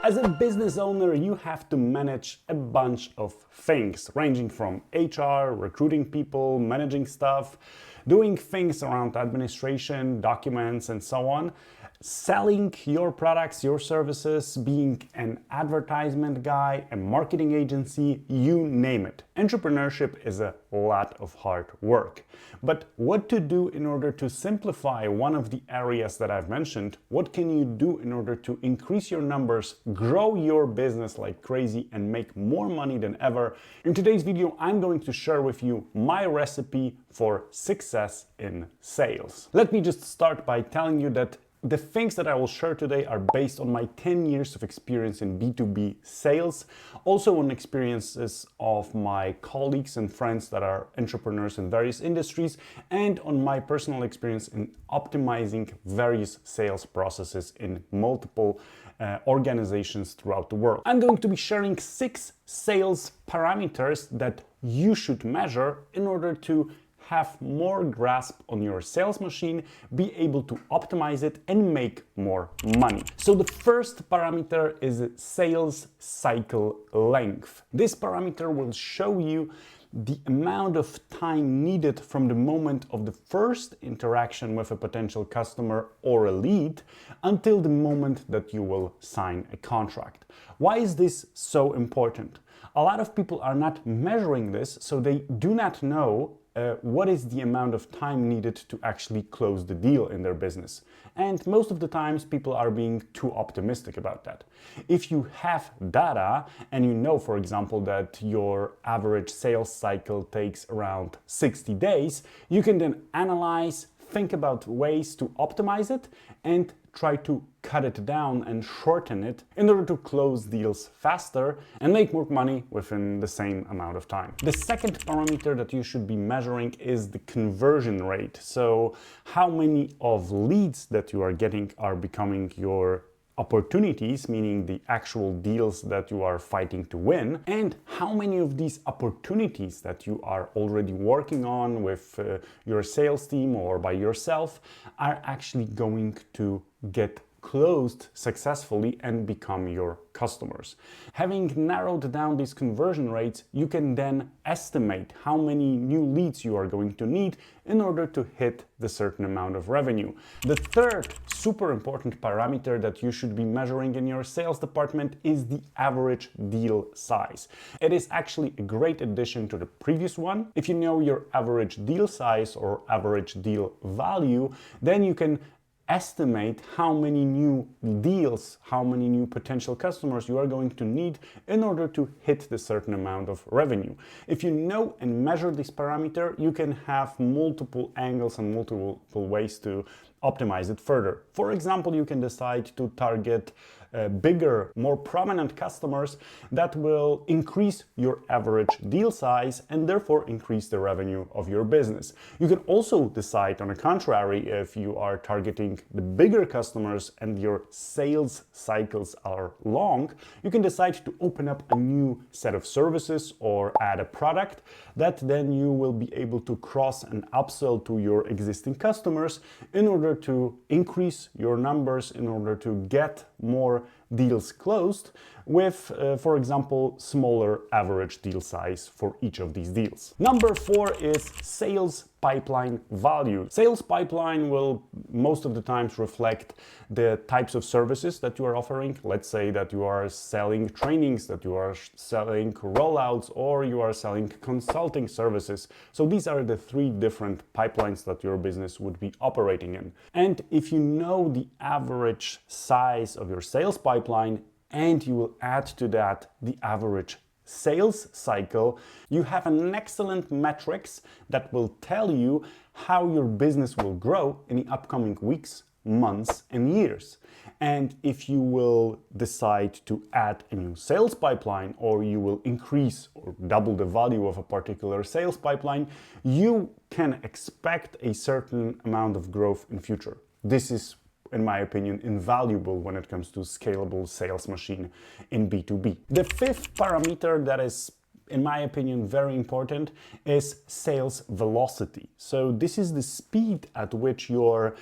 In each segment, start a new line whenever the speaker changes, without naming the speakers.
As a business owner, you have to manage a bunch of things, ranging from HR, recruiting people, managing stuff, doing things around administration, documents, and so on, selling your products, your services, being an advertisement guy, a marketing agency, you name it. Entrepreneurship is a lot of hard work. But what to do in order to simplify one of the areas that I've mentioned? What can you do in order to increase your numbers, grow your business like crazy, and make more money than ever? In today's video, I'm going to share with you my recipe for success in sales. Let me just start by telling you that the things that I will share today are based on my 10 years of experience in B2B sales, also on experiences of my colleagues and friends that are entrepreneurs in various industries, and on my personal experience in optimizing various sales processes in multiple organizations throughout the world. I'm going to be sharing 6 sales parameters that you should measure in order to have more grasp on your sales machine, be able to optimize it, and make more money. So the first parameter is sales cycle length. This parameter will show you the amount of time needed from the moment of the first interaction with a potential customer or a lead until the moment that you will sign a contract. Why is this so important? A lot of people are not measuring this, so they do not know what is the amount of time needed to actually close the deal in their business. And most of the times people are being too optimistic about that. If you have data and you know, for example, that your average sales cycle takes around 60 days, you can then analyze, think about ways to optimize it, and try to cut it down and shorten it in order to close deals faster and make more money within the same amount of time. The second parameter that you should be measuring is the conversion rate. So how many of leads that you are getting are becoming your opportunities, meaning the actual deals that you are fighting to win, and how many of these opportunities that you are already working on with your sales team or by yourself are actually going to get closed successfully and become your customers. Having narrowed down these conversion rates, you can then estimate how many new leads you are going to need in order to hit the certain amount of revenue. The third super important parameter that you should be measuring in your sales department is the average deal size. It is actually a great addition to the previous one. If you know your average deal size or average deal value, then you can estimate how many new deals, how many new potential customers you are going to need in order to hit the certain amount of revenue. If you know and measure this parameter, you can have multiple angles and multiple ways to optimize it further. For example, you can decide to target bigger, more prominent customers that will increase your average deal size and therefore increase the revenue of your business. You can also decide, on the contrary, if you are targeting the bigger customers and your sales cycles are long, you can decide to open up a new set of services or add a product that then you will be able to cross and upsell to your existing customers in order to increase your numbers, in order to get more deals closed with, for example, smaller average deal size for each of these deals. Number 4 is sales pipeline value. Sales pipeline will most of the times reflect the types of services that you are offering. Let's say that you are selling trainings, that you are selling rollouts, or you are selling consulting services. So these are the 3 different pipelines that your business would be operating in. And if you know the average size of your sales pipeline and you will add to that the average sales cycle, you have an excellent metrics that will tell you how your business will grow in the upcoming weeks, months, and years. And if you will decide to add a new sales pipeline, or you will increase or double the value of a particular sales pipeline, you can expect a certain amount of growth in future. This is, in my opinion, invaluable when it comes to scalable sales machine in B2B. The 5th parameter that is, in my opinion, very important is sales velocity. So this is the speed at which your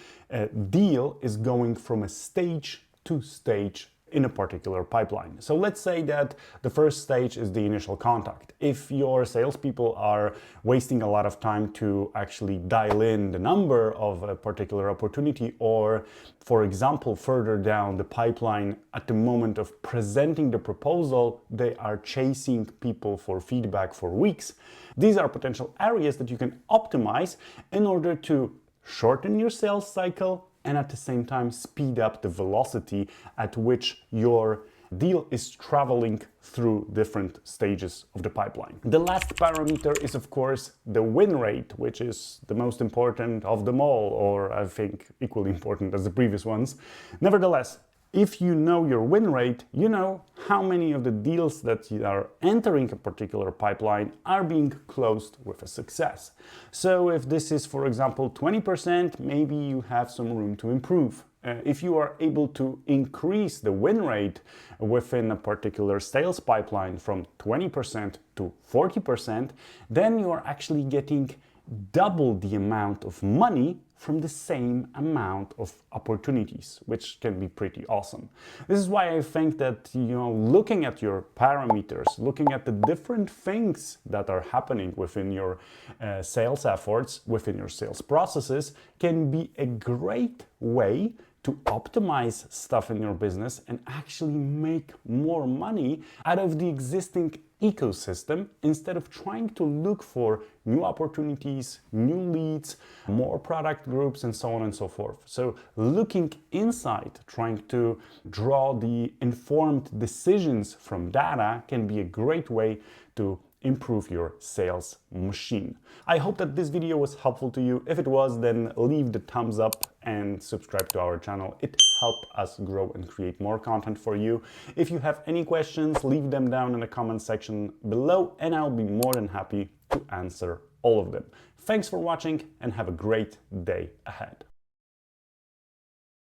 deal is going from a stage to stage in a particular pipeline. So let's say that the first stage is the initial contact. If your salespeople are wasting a lot of time to actually dial in the number of a particular opportunity, or for example, further down the pipeline at the moment of presenting the proposal, they are chasing people for feedback for weeks. These are potential areas that you can optimize in order to shorten your sales cycle and at the same time speed up the velocity at which your deal is traveling through different stages of the pipeline. The last parameter is, of course, the win rate, which is the most important of them all, or I think equally important as the previous ones. Nevertheless, if you know your win rate, you know how many of the deals that you are entering a particular pipeline are being closed with a success. So if this is, for example, 20%, maybe you have some room to improve. If you are able to increase the win rate within a particular sales pipeline from 20% to 40%, then you are actually getting double the amount of money from the same amount of opportunities, which can be pretty awesome. This is why I think that, looking at your parameters, looking at the different things that are happening within your sales efforts, within your sales processes, can be a great way to optimize stuff in your business and actually make more money out of the existing ecosystem instead of trying to look for new opportunities, new leads, more product groups, and so on and so forth. So looking inside, trying to draw the informed decisions from data can be a great way to improve your sales machine. I hope that this video was helpful to you. If it was, then leave the thumbs up and subscribe to our channel. It helps us grow and create more content for you. If you have any questions, leave them down in the comment section below and I'll be more than happy to answer all of them. Thanks for watching and have a great day ahead.